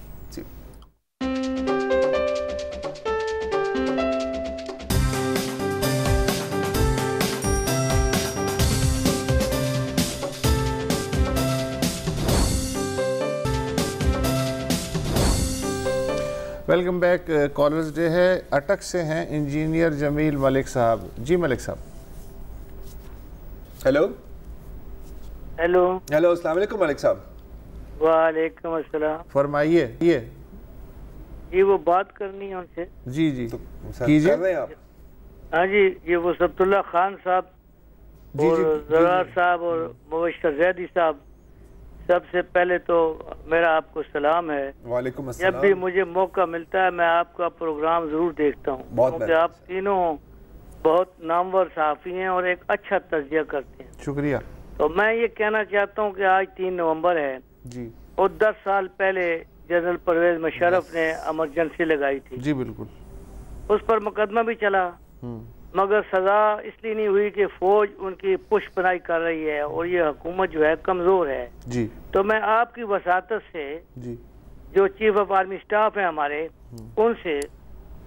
Welcome back. कॉलर्स डे है। अटक से हैं इंजीनियर जमील मलिक साहब। जी मलिक साहब। हेलो हेलो हेलो, अस्सलाम वालेकुम मलिक साहब। वालेकुम अस्सलाम। फरमाइए। ये वो बात करनी है उनसे। जी जी, तो कीजिए आप। हाँ जी, ये वो सब्तुल्ला खान साहब और जरार साहब और मुबशिर जैदी साहब, सबसे पहले तो मेरा आपको सलाम है। वालेकुम अस्सलाम। जब भी मुझे मौका मिलता है मैं आपका प्रोग्राम जरूर देखता हूँ, क्योंकि आप तीनों बहुत नामवर सहाफ़ी हैं और एक अच्छा तज्जिया करते हैं। शुक्रिया। तो मैं ये कहना चाहता हूँ कि आज 3 नवंबर है जी, और 10 साल पहले जनरल परवेज मुशर्रफ ने इमरजेंसी लगाई थी। जी बिल्कुल। उस पर मुकदमा भी चला, मगर सजा इसलिए नहीं हुई कि फौज उनकी पुष्पनाई कर रही है और ये हुकूमत जो है कमजोर है जी। तो मैं आपकी वसातत से जी, जो चीफ ऑफ आर्मी स्टाफ है हमारे, उनसे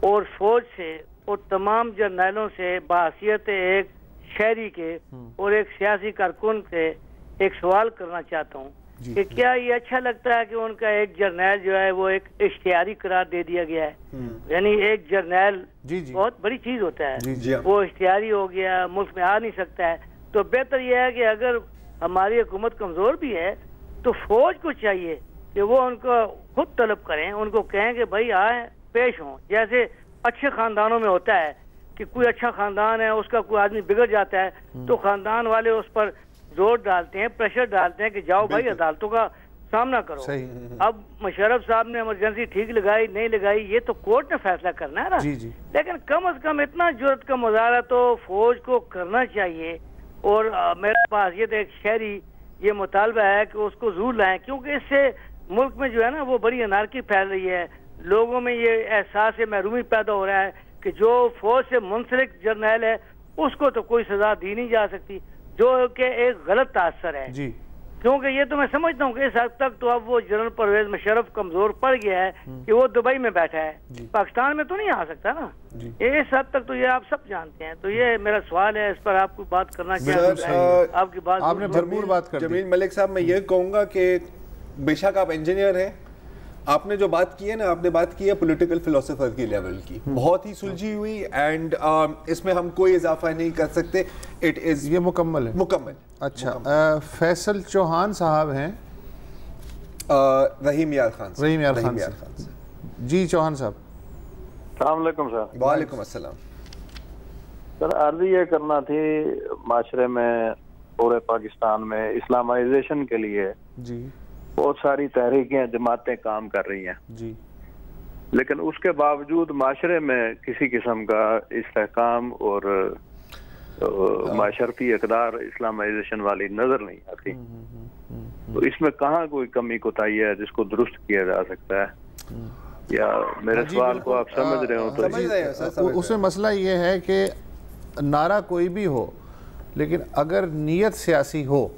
और फौज से और तमाम जर्नैलों से बहैसियत एक शहरी के और एक सियासी कारकुन से एक सवाल करना चाहता हूँ कि क्या ये अच्छा लगता है कि उनका एक जर्नैल जो है वो एक इश्तिहारी करार दे दिया गया है। यानी एक जर्नैल बहुत बड़ी चीज होता है, वो इश्तिहारी हो गया, मुल्क में आ नहीं सकता है। तो बेहतर यह है कि अगर हमारी हुकूमत कमजोर भी है तो फौज को चाहिए कि वो उनको खुद तलब करें, उनको कहें कि भाई आए पेश हों। जैसे अच्छे खानदानों में होता है कि कोई अच्छा खानदान है, उसका कोई आदमी बिगड़ जाता है तो खानदान वाले उस पर जोर डालते हैं, प्रेशर डालते हैं कि जाओ भाई अदालतों का सामना करो। अब मुशर्रफ साहब ने इमरजेंसी ठीक लगाई नहीं लगाई ये तो कोर्ट ने फैसला करना है ना। लेकिन कम से कम इतना जुर्रत का मुजाहरा तो फौज को करना चाहिए। और मेरे पास ये एक शहरी ये मुतालबा है कि उसको जरूर लाएं, क्योंकि इससे मुल्क में जो है ना वो बड़ी अनारकी फैल रही है, लोगों में ये एहसास महरूमी पैदा हो रहा है कि जो फौज से मुंसलिक जर्नैल है उसको तो कोई सजा दी नहीं जा सकती, जो कि एक गलत तासर है जी। क्योंकि ये तो मैं समझता हूँ कि इस हद तक तो अब वो जनरल परवेज मुशर्रफ कमजोर पड़ गया है कि वो दुबई में बैठा है, पाकिस्तान में तो नहीं आ सकता ना, ये इस हद तक तो ये आप सब जानते हैं। तो ये मेरा सवाल है, इस पर आपको बात करना चाहिए। आपकी बात आपने भरपूर बात कर दी। जमील मलिक साहब, मैं ये कहूँगा कि बेशक आप इंजीनियर हैं, आपने जो बात की है ना, आपने बात की है पॉलिटिकल फिलोसोफर की लेवल की, बहुत ही सुलझी हुई, एंड इसमें हम कोई इजाफा नहीं कर सकते। इट इज ये मुकम्मल है, मुकम्मल। अच्छा, फैसल चौहान साहब हैं रहीम यार खान जी। चौहान साहब, अस्सलाम वालेकुम सर। वालेकुम अस्सलाम सर, अर्ज ये करना थी, माशरे में पूरे पाकिस्तान में इस्लामाइजेशन के लिए जी बहुत सारी तहरीकें जमातें काम कर रही हैं जी, लेकिन उसके बावजूद माशरे में किसी किस्म का इस्तेहकाम और माशरती इक़दार इस्लामाइजेशन वाली नजर नहीं आती। तो इसमें कहाँ कोई कमी कोताही है जिसको दुरुस्त किया जा सकता है, या मेरे सवाल को आप समझ रहे हो? तो उसमें मसला ये है कि नारा कोई भी हो, लेकिन अगर नीयत सियासी हो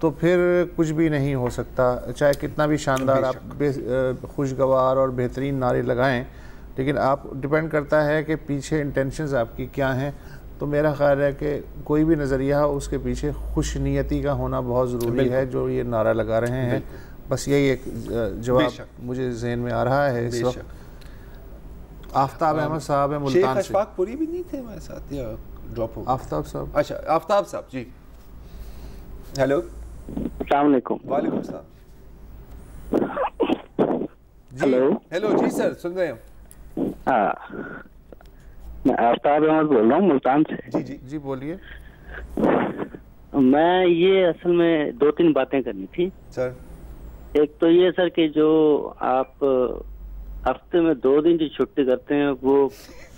तो फिर कुछ भी नहीं हो सकता, चाहे कितना भी शानदार आप खुशगवार और बेहतरीन नारे लगाएं, लेकिन आप डिपेंड करता है कि पीछे इंटेंशंस आपकी क्या हैं। तो मेरा ख्याल है कि कोई भी नज़रिया हो उसके पीछे खुश नीयती का होना बहुत ज़रूरी है, जो ये नारा लगा रहे हैं। बस यही एक जवाब मुझे जहन में आ रहा है इस वक्त। आफ्ताब अहमद साहब है मुल्तान से। पूरी भी नहीं थे हमारे साथ या ड्रॉप हो? आफ्ताब साहब, अच्छा आफ्ताब साहब जी, हेलो। अस्सलाम वालेकुम। वालेकुम सलाम। हेलो हेलो जी सर, सुन रहे हैं? हाँ, मैं आफ्ताब अहमद बोल रहा हूँ मुल्तान से। जी जी जी, बोलिए। मैं ये असल में 2-3 बातें करनी थी सर। एक तो ये सर कि जो आप हफ्ते में 2 दिन की छुट्टी करते हैं वो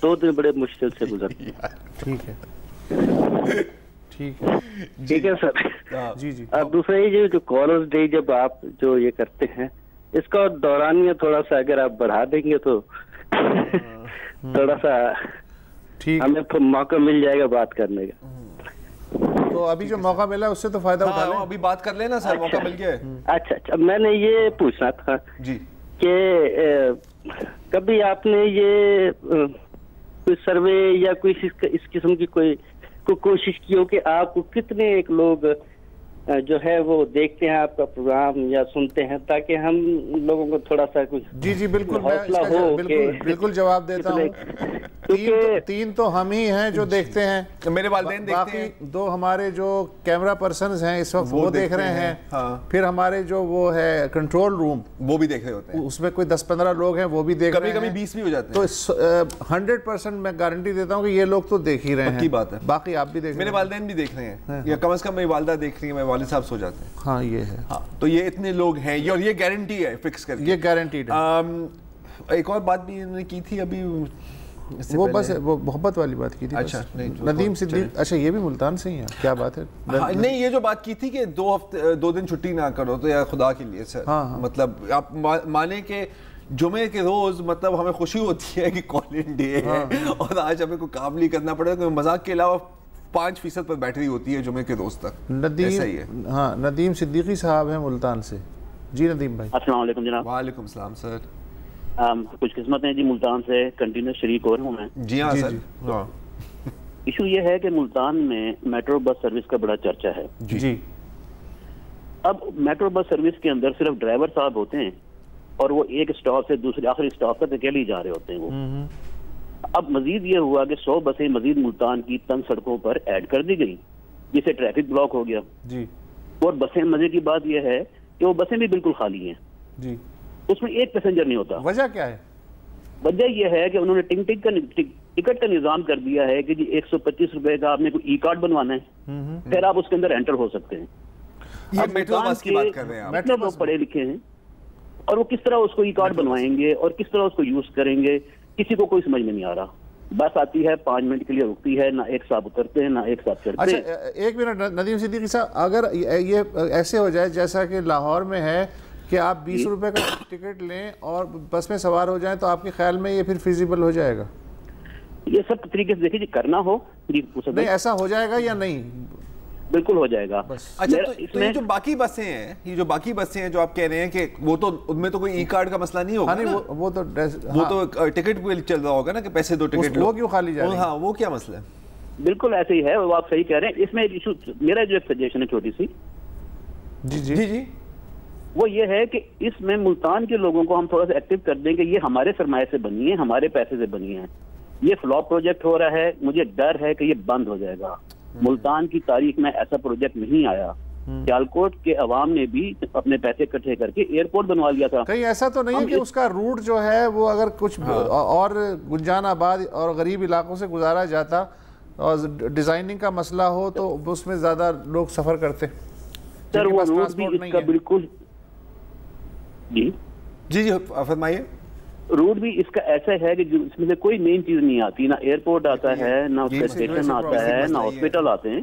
2 दिन बड़े मुश्किल से गुजरते हैं। ठीक है ठीक है ठीक है सर। जी जी। और दूसरा ये जो कॉलर्स डे जब आप जो ये करते हैं, इसका दौरानिया थोड़ा सा अगर आप बढ़ा देंगे तो थोड़ा सा हमें मौका मिल जाएगा बात करने का। तो अभी जो मौका मिला उससे तो फायदा उठा लें। अभी बात कर लेना सर, मौका मिल गया। अच्छा, मैंने ये पूछना था जी कि कभी आपने ये कोई सर्वे या कोई इस किस्म की कोई कोशिश की हो कि आपको कितने एक लोग जो है वो देखते हैं आपका प्रोग्राम या सुनते हैं, ताकि हम लोगों को थोड़ा सा कुछ जी जी बिल्कुल बिल्कुल जवाब देता हूँ। तीन तो हम ही हैं जो देखते हैं, मेरे वालिदैन देखते हैं, 2 हमारे जो कैमरा पर्सन्स हैं इस वक्त वो देख रहे हैं। हाँ। फिर हमारे जो वो है कंट्रोल रूम वो भी देख रहे होते हैं, उसमें कोई 10-15 लोग हैं वो भी देख रहे हैं, कभी 20 भी हो जाते हैं। तो 100% मैं गारंटी देता हूँ कि ये लोग तो देख ही रहे हैं। बात है, बाकी आप भी देख, मेरे वालिदैन भी देख रहे हैं, या कम से कम मेरी वालिदा देख रही है, मेरे वालिद साहब सो जाते हैं। हाँ ये है। हाँ, तो ये इतने लोग हैं, ये और ये गारंटी है फिक्स करके, ये गारंटीड है। एक और बात भी इन्होंने की थी अभी, वो बस वो मोहब्बत वाली बात की थी। अच्छा नदीम सिद्दीक, अच्छा ये भी मुल्तान से ही है, क्या बात है? हाँ, नहीं ये जो बात की थी कि 2 दिन छुट्टी ना करो, तो यार खुदा के लिए सर। हाँ। मतलब आप माने कि जुमे के रोज मतलब हमें खुशी होती है कि कॉलिंग डे है और आज हमें कोई काम नहीं करना पड़ेगा, क्योंकि मजाक के अलावा 5% पर बैटरी होती है जुमे के रोज तक। नदीम, हाँ नदीम सिद्दीकी साहब हैं मुल्तान से। जी नदीम भाई। अस्सलाम वालेकुम जनाब। वालेकुम सलाम सर। कुछ किस्मत है जी, मुल्तान से कंटिन्यूस शरीक हो रहा हूँ मैं। जी हाँ सर। इशू ये है कि मुल्तान में मेट्रो बस सर्विस का बड़ा चर्चा है जी। अब मेट्रो बस सर्विस के अंदर सिर्फ ड्राइवर साहब होते हैं और वो एक स्टॉप से दूसरे आखिरी स्टॉप तक अकेले ही जा रहे होते हैं वो। अब मजीद ये हुआ कि 100 बसें मजीद मुल्तान की तंग सड़कों पर ऐड कर दी गई, जिससे ट्रैफिक ब्लॉक हो गया जी। और बसें, मजे की बात यह है कि वो बसें भी बिल्कुल खाली हैं जी, उसमें एक पैसेंजर नहीं होता। वजह क्या है? वजह यह है कि उन्होंने टिकट का निजाम कर दिया है कि जी 125 रुपए का आपने कोई ई कार्ड बनवाना है, फिर आप उसके अंदर एंटर हो सकते हैं। ये मेट्रो बस की बात कर रहे हैं आप। मेट्रो लोग पढ़े लिखे हैं और वो किस तरह उसको ई कार्ड बनवाएंगे और किस तरह उसको यूज करेंगे, किसी को कोई समझ में नहीं आ रहा। बस आती है 5 मिनट के लिए रुकती है, ना एक साथ उतरते हैं ना एक साथ चढ़ते हैं। अच्छा एक मिनट नदीम सिद्दीकी साहब, अगर ये ऐसे हो जाए जैसा कि लाहौर में है कि आप 20 रुपए का टिकट लें और बस में सवार हो जाएं, तो आपके ख्याल में ये फिर फिजिबल हो जाएगा? ये सब तरीके से देखिए, करना हो नहीं, ऐसा हो जाएगा या नहीं? बिल्कुल हो जाएगा। अच्छा, तो ये जो बाकी बसें हैं, जो आप कह रहे हैं कि वो तो उनमें तो कोई ई कार्ड का मसला नहीं होगा ना? वो तो टिकट पे चल रहा होगा ना कि पैसे दो टिकट वो क्यों खाली जा रही है? हाँ, वो क्या मसला है? बिल्कुल ऐसे ही है, वो आप सही कह रहे हैं। इसमें इशू, मेरा जो एक सजेशन है छोटी सी, जी, वो ये है कि इसमें मुल्तान के लोगों को हम थोड़ा सा एक्टिव कर दें कि ये हमारे सरमाए से बनी है, हमारे पैसे से बनी है। ये फ्लॉप प्रोजेक्ट हो रहा है, मुझे डर है कि ये बंद हो जाएगा। मुल्तान की तारीख में ऐसा प्रोजेक्ट नहीं आया। सियालकोट के अवाम ने भी अपने पैसे इकट्ठे करके एयरपोर्ट बनवा लिया था। कहीं ऐसा तो नहीं है कि उसका रूट जो है वो अगर कुछ और गुंजानाबाद और गरीब इलाकों से गुजारा जाता और डिजाइनिंग का मसला हो तो उसमें ज्यादा लोग सफर करते? सर वो रूट भी इसका बिल्कुल जी फरमाइए। रूट भी इसका ऐसा है कि इसमें से कोई मेन चीज नहीं आती, ना एयरपोर्ट आता है, ना उसका स्टेशन आता है, ना हॉस्पिटल आते हैं।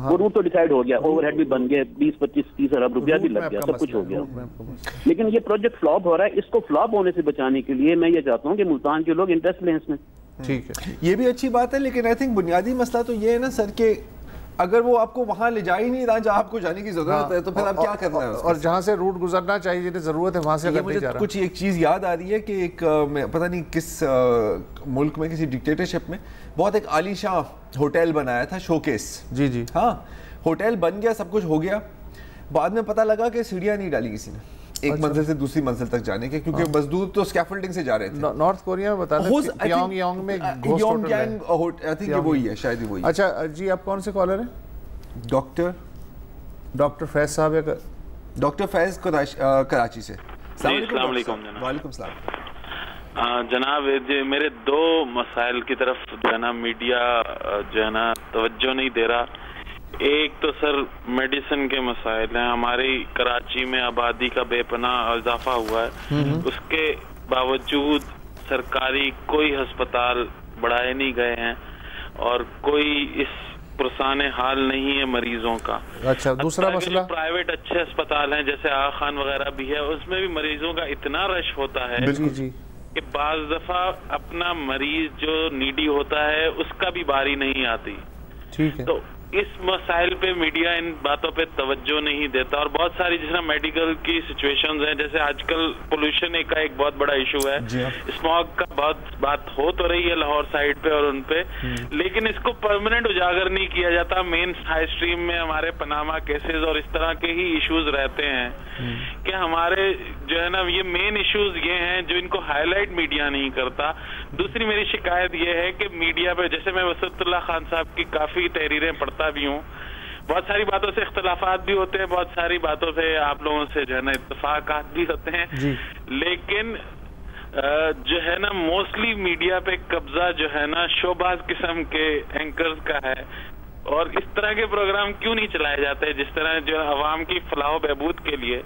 वो रूट तो डिसाइड हो गया, ओवरहेड भी बन गए, 20-25-30 अरब रुपया भी लग गया, सब कुछ हो गया। लेकिन ये प्रोजेक्ट फ्लॉप हो रहा है। इसको फ्लॉप होने से बचाने के लिए मैं ये चाहता हूँ कि मुल्तान के लोग इंटरेस्ट लें इसमें। ठीक है, ये भी अच्छी बात है, लेकिन आई थिंक बुनियादी मसला तो ये है ना सर कि अगर वो आपको वहां ले जा ही नहीं रहा जहाँ आपको जाने की जरूरत है, तो फिर आप क्या करना है? और जहाँ से रूट गुजरना चाहिए, जिन्हें जरूरत है, वहां से अगर नहीं जा रहा। कुछ एक चीज याद आ रही है कि एक पता नहीं किस मुल्क में, किसी डिक्टेटरशिप में बहुत एक आलीशान होटल बनाया था, शोकेस। जी हाँ, होटल बन गया, सब कुछ हो गया, बाद में पता लगा कि सीढ़ियाँ नहीं डाली किसी ने एक मंजिल से दूसरी मंजिल तक जाने के, क्योंकि मजदूर तो स्कैफोल्डिंग से जा रहे थे। नॉर्थ कोरिया में बता दें, प्योंगयांग में घोस्ट होटल है। आई थिंक ये वही है, शायद वही। अच्छा जी, आप कौन से कॉलर हैं? डॉक्टर फैज साहब है। डॉक्टर फैज कराची से। अस्सलाम वालेकुम जनाब। वालेकुम सलाम। जनाब मेरे दो मसाइल की तरफ जो है ना मीडिया जो है ना तवज्जो नहीं दे रहा। एक तो सर मेडिसिन के मसाइल हैं। हमारी कराची में आबादी का बेपनाह इजाफा हुआ है, उसके बावजूद सरकारी कोई अस्पताल बढ़ाए नहीं गए हैं और कोई इस पुरसाने हाल नहीं है मरीजों का। अच्छा, दूसरा मसला, प्राइवेट अच्छे अस्पताल हैं जैसे आगा खान वगैरह भी है, उसमें भी मरीजों का इतना रश होता है कि बाज दफा अपना मरीज जो नीडी होता है उसका भी बारी नहीं आती। ठीक है, तो इस मसाइल पे मीडिया इन बातों पे तवज्जो नहीं देता। और बहुत सारी जिस मेडिकल की सिचुएशंस हैं, जैसे आजकल पोल्यूशन का एक बहुत बड़ा इशू है, स्मॉग का बहुत बात हो तो रही है लाहौर साइड पे और उन पे, लेकिन इसको परमानेंट उजागर नहीं किया जाता। मेन हाई स्ट्रीम में हमारे पनामा केसेस और इस तरह के ही इश्यूज रहते हैं कि हमारे जो है ना ये मेन इश्यूज ये हैं जो इनको हाईलाइट मीडिया नहीं करता। दूसरी मेरी शिकायत ये है कि मीडिया पे, जैसे मैं वसीउल्लाह खान साहब की काफी तहरीरें पढ़ता भी हूँ, बहुत सारी बातों से इख्तलाफात भी होते हैं, बहुत सारी बातों से आप लोगों से जो है ना इत्तफाकात भी होते हैं, लेकिन जो है ना मोस्टली मीडिया पे कब्जा जो है ना शोबाज किस्म के एंकर्स का है। और इस तरह के प्रोग्राम क्यों नहीं चलाए जाते जिस तरह जो अवाम की फलाह बहबूद के लिए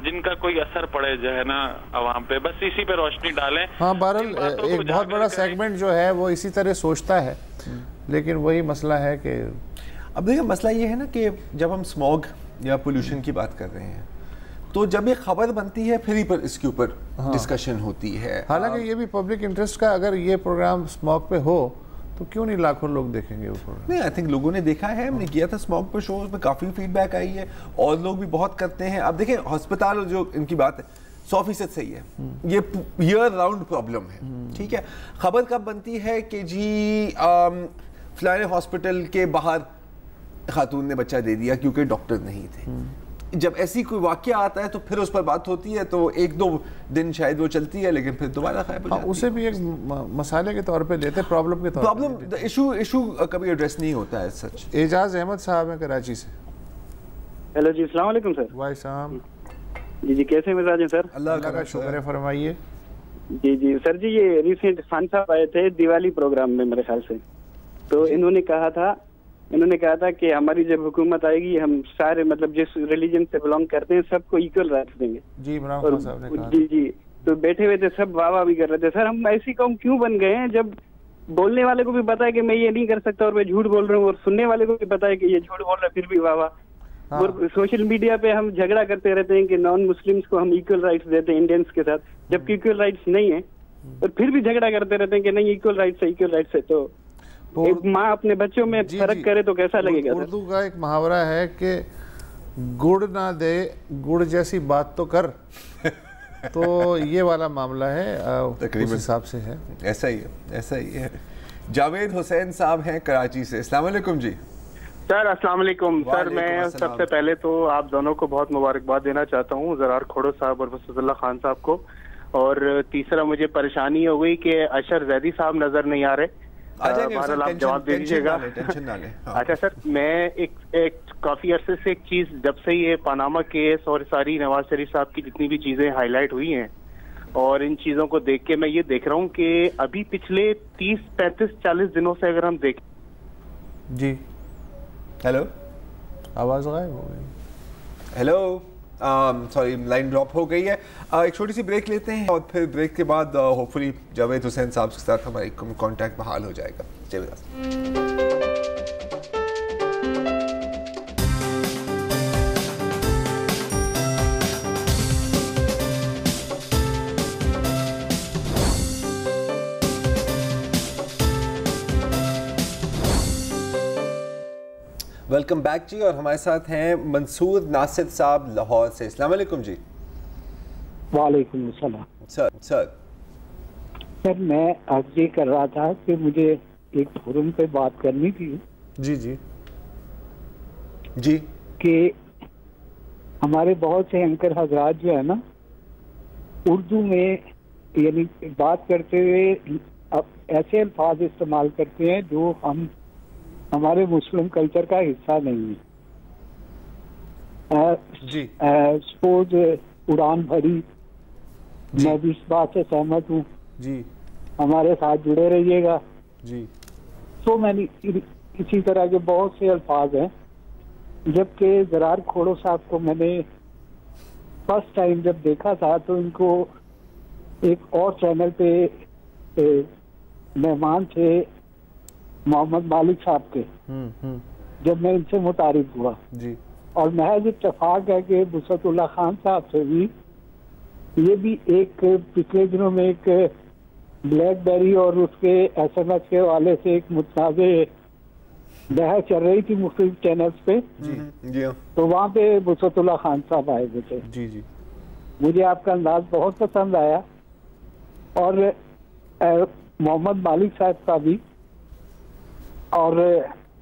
जिनका कोई असर पड़े जो है ना अवाम पे, बस इसी पे रोशनी डालें। हाँ, बहरहाल एक बहुत बड़ा सेगमेंट जो है वो इसी तरह सोचता है, लेकिन वही मसला है कि अब देखिए मसला ये है ना कि जब हम स्मॉग या पोल्यूशन की बात कर रहे हैं तो जब ये खबर बनती है फिर ही पर इसके ऊपर डिस्कशन होती है। हालांकि ये भी पब्लिक इंटरेस्ट का, अगर ये प्रोग्राम स्मॉग पे हो तो क्यों नहीं लाखों लोग देखेंगे वो प्रोग्राम? नहीं, आई थिंक लोगों ने देखा है, हमने किया था स्मॉग पर शो, उसमें काफ़ी फीडबैक आई है और लोग भी बहुत करते हैं। अब देखें अस्पताल जो इनकी बात है 100% सही है, ये ईयर राउंड प्रॉब्लम है। ठीक है, खबर कब बनती है कि जी फलाने हॉस्पिटल के बाहर खातून ने बच्चा दे दिया क्योंकि डॉक्टर नहीं थे। जब ऐसी कोई वाकया आता है तो फिर उस पर बात होती है, तो 1-2 दिन शायद वो चलती है, लेकिन फिर दोबारा गायब हो जाती है। उसे भी एक मसाले के तौर पे लेते हैं, प्रॉब्लम के तौर पे। प्रॉब्लम इशू कभी एड्रेस नहीं होता है सच। एजाज अहमद साहब हैं कराची से। हेलो जी, अस्सलाम वालेकुम सर। वाई साहब। जी जी, कैसे मिजाज हैं सर? अल्लाह का शुक्र है, फरमाइए। जी जी सर जी, ये रिसेंट खान साहब आए थे दिवाली प्रोग्राम में मेरे ख्याल से, तो इन्होंने कहा था कि हमारी जब हुकूमत आएगी हम सारे मतलब जिस रिलीजन से बिलोंग करते हैं सबको इक्वल राइट्स देंगे। जी, इमरान खान साहब ने कहा। जी जी, तो बैठे हुए थे सब, वाह भी कर रहे थे। सर हम ऐसी कौम क्यों बन गए हैं जब बोलने वाले को भी पता है कि मैं ये नहीं कर सकता और मैं झूठ बोल रहा हूँ, और सुनने वाले को भी पता है कि ये झूठ बोल रहा है फिर भी वाह। और सोशल मीडिया पे हम झगड़ा करते रहते हैं कि नॉन मुस्लिम्स को हम इक्वल राइट्स देते हैं इंडियंस के साथ, जबकि इक्वल राइट्स नहीं है, और फिर भी झगड़ा करते रहते हैं कि नहीं इक्वल राइट्स है, इक्वल राइट्स है। तो एक माँ अपने बच्चों में फर्क करे तो कैसा लगेगा? उर्दू का एक मुहावरा है कि गुड़ ना दे गुड़ जैसी बात तो कर। तो ये वाला मामला है, उस हिसाब से है। ऐसा ही है, ऐसा ही है। जावेद हुसैन साहब हैं कराची से। अस्सलाम वालेकुम जी। सर अस्सलाम वालेकुम। सर मैं सबसे पहले तो आप दोनों को बहुत मुबारकबाद देना चाहता हूँ, ज़रार खोड़ो साहब और वसतुल्लाह खान साहब को। और तीसरा मुझे परेशानी हो गई कि अशर जैदी साहब नजर नहीं आ रहे। बहरहाल आप जवाब दे दीजिएगा। अच्छा सर, मैं एक काफी अरसे से एक चीज, जब से ये पनामा केस और सारी नवाज शरीफ साहब की जितनी भी चीजें हाईलाइट हुई हैं, और इन चीजों को देख के मैं ये देख रहा हूँ कि अभी पिछले 30, 35, 40 दिनों से अगर हम देखें। जी हेलो, आवाज गायब हो गई। हेलो, सॉरी लाइन ड्रॉप हो गई है। एक छोटी सी ब्रेक लेते हैं और फिर ब्रेक के बाद होपफुली जावेद हुसैन साहब के साथ हमारी कांटेक्ट बहाल हो जाएगा। जय वेलकम बैक जी। और हमारे साथ हैं मंसूर नासिर साहब लाहौर से। अस्सलाम वालेकुम जी। वालेकुम अस्सलाम। सर मैं आज ये कर रहा था कि मुझे एक फोरम पे बात करनी थी। जी कि हमारे बहुत से एंकर हजरात जो है ना, उर्दू में यानी बात करते हुए अब ऐसे अल्फाज इस्तेमाल करते हैं जो हमारे मुस्लिम कल्चर का हिस्सा नहीं है। सपोज उड़ान भरी, मैं भी इस बात से सहमत हूँ जी। हमारे साथ जुड़े रहिएगा जी। तो मैंने इसी तरह के बहुत से अल्फाज हैं। जबकि ज़रार खोड़ो साहब को मैंने फर्स्ट टाइम जब देखा था तो इनको एक और चैनल पे मेहमान थे मोहम्मद मालिक साहब के, जब मैं इनसे मुतारिफ हुआ जी। और महज इत्तेफाक है कि वसतुल्लाह खान साहब से भी ये भी एक पिछले दिनों में एक ब्लैकबेरी और उसके SMS के हवाले से एक मुतनाज़े बहस चल रही थी मुख्तलिफ चैनल्स पे जी। तो वहाँ पे वसतुल्लाह खान साहब आए हुए थे। जी। मुझे आपका अंदाज बहुत पसंद आया, और मोहम्मद मालिक साहब का भी और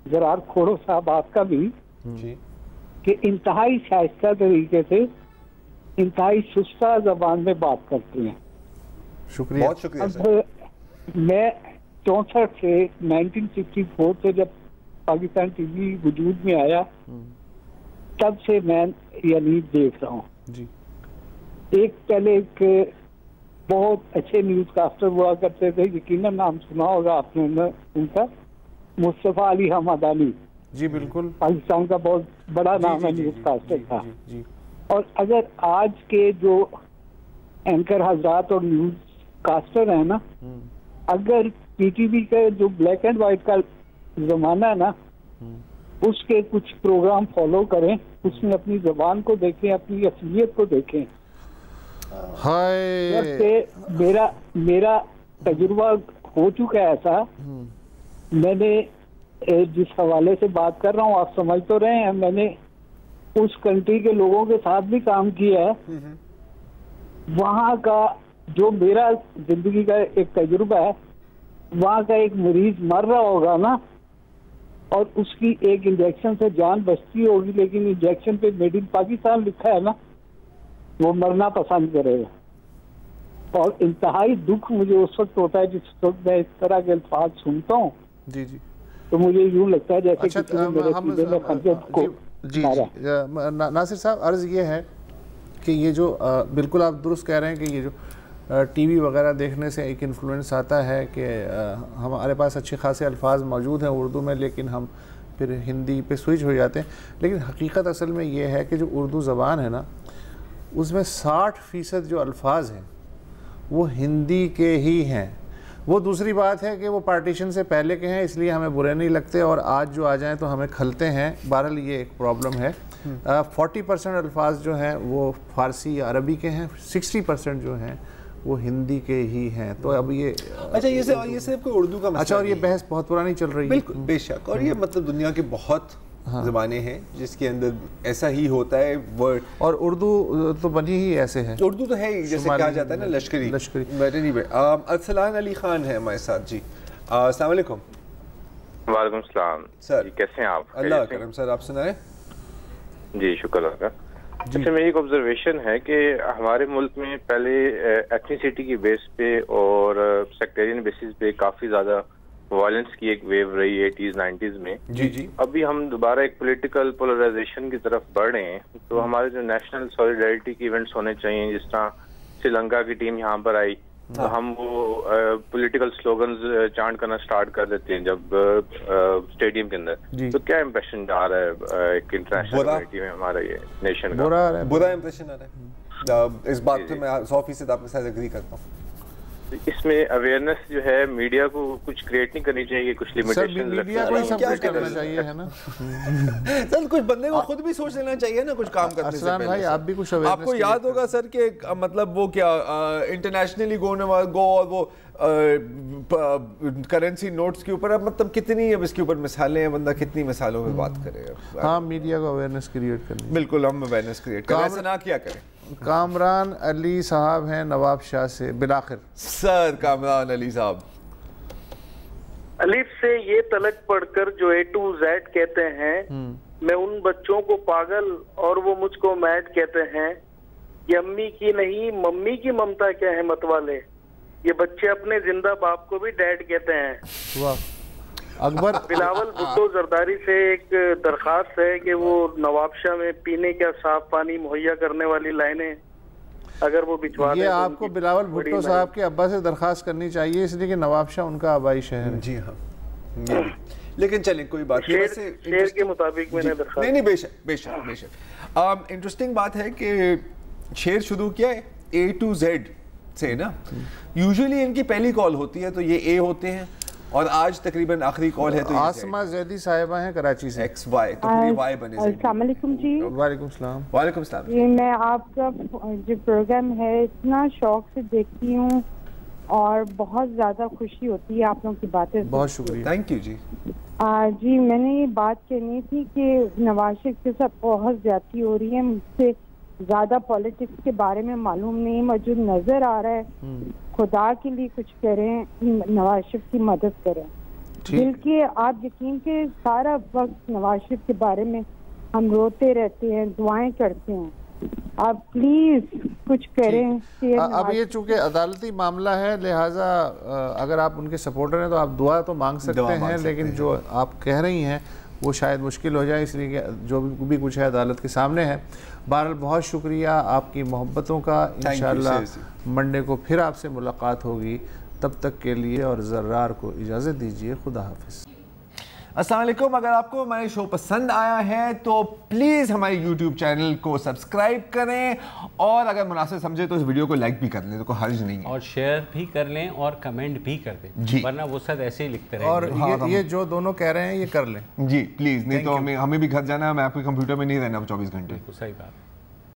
ज़रार खोड़ो साहब आपका भी जी, कि इंतहाई शाइस्ता तरीके से इंतहाई सुस्ता जबान में बात करते हैं। शुक्रिया, बहुत शुक्रिया सर। मैं 64 से 1964 से जब पाकिस्तान टीवी वजूद में आया तब से मैं यानी देख रहा हूँ जी। एक पहले एक बहुत अच्छे न्यूज कास्टर हुआ करते थे, यकीनन नाम सुना होगा आपने उनका, मुस्तफा अली हमदानी जी। बिल्कुल, पाकिस्तान का बहुत बड़ा नाम है न्यूज कास्टर था। और अगर आज के जो एंकर हजरात और न्यूज कास्टर है ना, अगर PTV का जो ब्लैक एंड व्हाइट का जमाना है ना, उसके कुछ प्रोग्राम फॉलो करें, उसमें अपनी जबान को देखें, अपनी असलियत को देखें। मेरा तजुर्बा हो चुका है ऐसा। मैंने जिस हवाले से बात कर रहा हूँ आप समझ तो रहे हैं, मैंने उस कंट्री के लोगों के साथ भी काम किया है। वहाँ का जो मेरा जिंदगी का एक तजुर्बा है, वहाँ का एक मरीज मर रहा होगा ना और उसकी एक इंजेक्शन से जान बचती होगी, लेकिन इंजेक्शन पे मेड इन पाकिस्तान लिखा है ना, वो मरना पसंद करेगा। और इंतहाई दुख मुझे उस वक्त होता है जिस वक्त मैं इस तरह के अल्फाज सुनता हूँ। जी जी। तो मुझे यूँ लगता है जैसे अच्छा, नासिर साहब अर्ज ये है कि ये जो बिल्कुल आप दुरुस्त कह रहे हैं कि ये जो टीवी वगैरह देखने से एक इन्फ्लुएंस आता है कि हमारे पास अच्छे खासे अल्फाज मौजूद हैं उर्दू में, लेकिन हम फिर हिंदी पे स्विच हो जाते हैं। लेकिन हकीकत असल में ये है कि जो उर्दू ज़बान है ना, उसमें 60% जो अल्फाज हैं वो हिंदी के ही हैं। वो दूसरी बात है कि वो पार्टीशन से पहले के हैं, इसलिए हमें बुरे नहीं लगते, और आज जो आ जाएं तो हमें खलते हैं। बहरहाल ये एक प्रॉब्लम है। 40% अल्फाज जो हैं वो फ़ारसी या अरबी के हैं, 60% जो हैं वो हिंदी के ही हैं। तो अब ये अच्छा, ये सिर्फ कोई उर्दू का मसला। अच्छा, और ये बहस बहुत पुरानी चल रही है। बिल्कुल, बेशक। और ये मतलब दुनिया के बहुत ज़बानें हैं जिसके अंदर ऐसा ही होता है वर्ड, और उर्दू तो बनी ही ऐसे है। उर्दू तो है ही, जैसे कहा जाता है ना लश्करी। अरसलान अली खान है हमारे साथ जी। अस्सलाम वालेकुम। वालेकुम सलाम सर, कैसे हैं आप? अल्लाह करम सर, आप सुनाए? जी शुक्र अल्लाह। अच्छा, मेरी एक ऑब्जर्वेशन है कि हमारे मुल्क में पहले एथनिसिटी की बेस पे और सेक्टेरियन बेसिस पे काफी ज्यादा वायलेंस की एक वेव रही है 80s 90s में। जी जी। अभी हम दोबारा एक पॉलिटिकल पोलराइजेशन की तरफ बढ़ रहे हैं, तो हमारे जो नेशनल सॉलिडारिटी के इवेंट्स होने चाहिए, जिस तरह श्रीलंका की टीम यहाँ पर आई तो हम वो पॉलिटिकल स्लोगन्स चांट करना स्टार्ट कर देते हैं जब स्टेडियम के अंदर, तो क्या इम्प्रेशन आ रहा है एक इंटरनेशनल कम्युनिटी में हमारा ये नेशन का? बुरा इम्प्रेशन आ रहा है। इस बात पे मैं 100% आपके साथ एग्री करता हूँ। इसमें अवेयरनेस जो है मीडिया को कुछ क्रिएट नहीं करनी चाहिए, कुछ लिमिटेशन मीडिया को सब कुछ करना चाहिए, है ना? सर कुछ बंदे को खुद भी सोच लेना चाहिए ना कुछ काम करने से पहले। भाई आप भी कुछ आपको याद होगा सर कि मतलब वो क्या इंटरनेशनली गो और वो करेंसी नोट्स के ऊपर अब मतलब कितनी अब इसके ऊपर मिसालें हैं, बंदा कितनी मिसालों में बात करे। हाँ, मीडिया को अवेयरनेस क्रिएट करनी। बिल्कुल, हम अवेयरनेस क्रिएट करें, ऐसा ना क्या करें। कामरान अली साहब हैं नवाब शाह से। बिलाखिर सर कामरान अली साहब, अलिफ से ये तलक पढ़कर जो A to Z कहते हैं, मैं उन बच्चों को पागल और वो मुझको मैड कहते हैं। ये अम्मी की नहीं मम्मी की ममता क्या है मतवाले, ये बच्चे अपने जिंदा बाप को भी डैड कहते हैं। वाह। अकबर बिलावल भुट्टो जरदारी से एक दरखास्त है कि वो नवाबशाह में पीने का साफ पानी मुहैया करने वाली लाइनें अगर वो भिजवा ये आपको बिलावल भुट्टो साहब के अब्बा से दरखास्त करनी चाहिए, इसलिए कि नवाबशाह उनका आबाई शहर है। जी हाँ, लेकिन चलिए कोई बात नहीं। शेर के मुताबिक मैंने दरखास्त नहीं बेशक बेशक बेशक। इंटरेस्टिंग बात है कि शेर शुरू किया है A to Z से ना। यूजुअली इनकी पहली कॉल होती है तो ये A होते हैं, और आज तकरीबन आखिरी कॉल है तो आसमा जैदी साहिबा हैं कराची से। XY तो फिर Y बने। अस्सलाम वालेकुम जी। वालेकुम सलाम। वालेकुम सलाम। ये मैं आपका जो प्रोग्राम है इतना शौक से देखती हूँ और बहुत ज़्यादा खुशी होती है आप लोगों की बातें। बहुत शुक्रिया, थैंक यू जी। जी मैंने ये बात कहनी थी कि नवाज शरीफ के साथ बहुत ज्यादती हो रही है। मुझसे ज़्यादा पॉलिटिक्स के बारे में मालूम नहीं, मुझे नज़र आ रहा है। खुदा के लिए कुछ करें, नवाज शरीफ की मदद करें। दिल के आप यकीन के सारा वक्त नवाज शरीफ के बारे में हम रोते रहते हैं, दुआएं करते हैं, आप प्लीज कुछ करें। अब ये चूंकि अदालती मामला है, लिहाजा अगर आप उनके सपोर्टर हैं तो आप दुआ तो मांग सकते हैं, लेकिन जो आप कह रही हैं वो शायद मुश्किल हो जाए, इसलिए जो भी कुछ है अदालत के सामने है। बहरहाल बहुत शुक्रिया आपकी मोहब्बतों का। इंशाअल्लाह मंडे को फिर आपसे मुलाकात होगी, तब तक के लिए और ज़र्रार को इजाज़त दीजिए। खुदा हाफिज़। अस्सलाम वालेकुम। अगर आपको हमारे शो पसंद आया है तो प्लीज़ हमारे YouTube चैनल को सब्सक्राइब करें, और अगर मुनासिब समझे तो इस वीडियो को लाइक भी कर लें, तो कोई हर्ज नहीं है, और शेयर भी कर लें और कमेंट भी कर दें, वरना वो सब ऐसे ही लिखते रहेंगे। और ये जो दोनों कह रहे हैं ये कर लें जी प्लीज़, नहीं तो हमें भी घर जाना है, मैं आपके कंप्यूटर में नहीं रहना 24 घंटे। सही बात।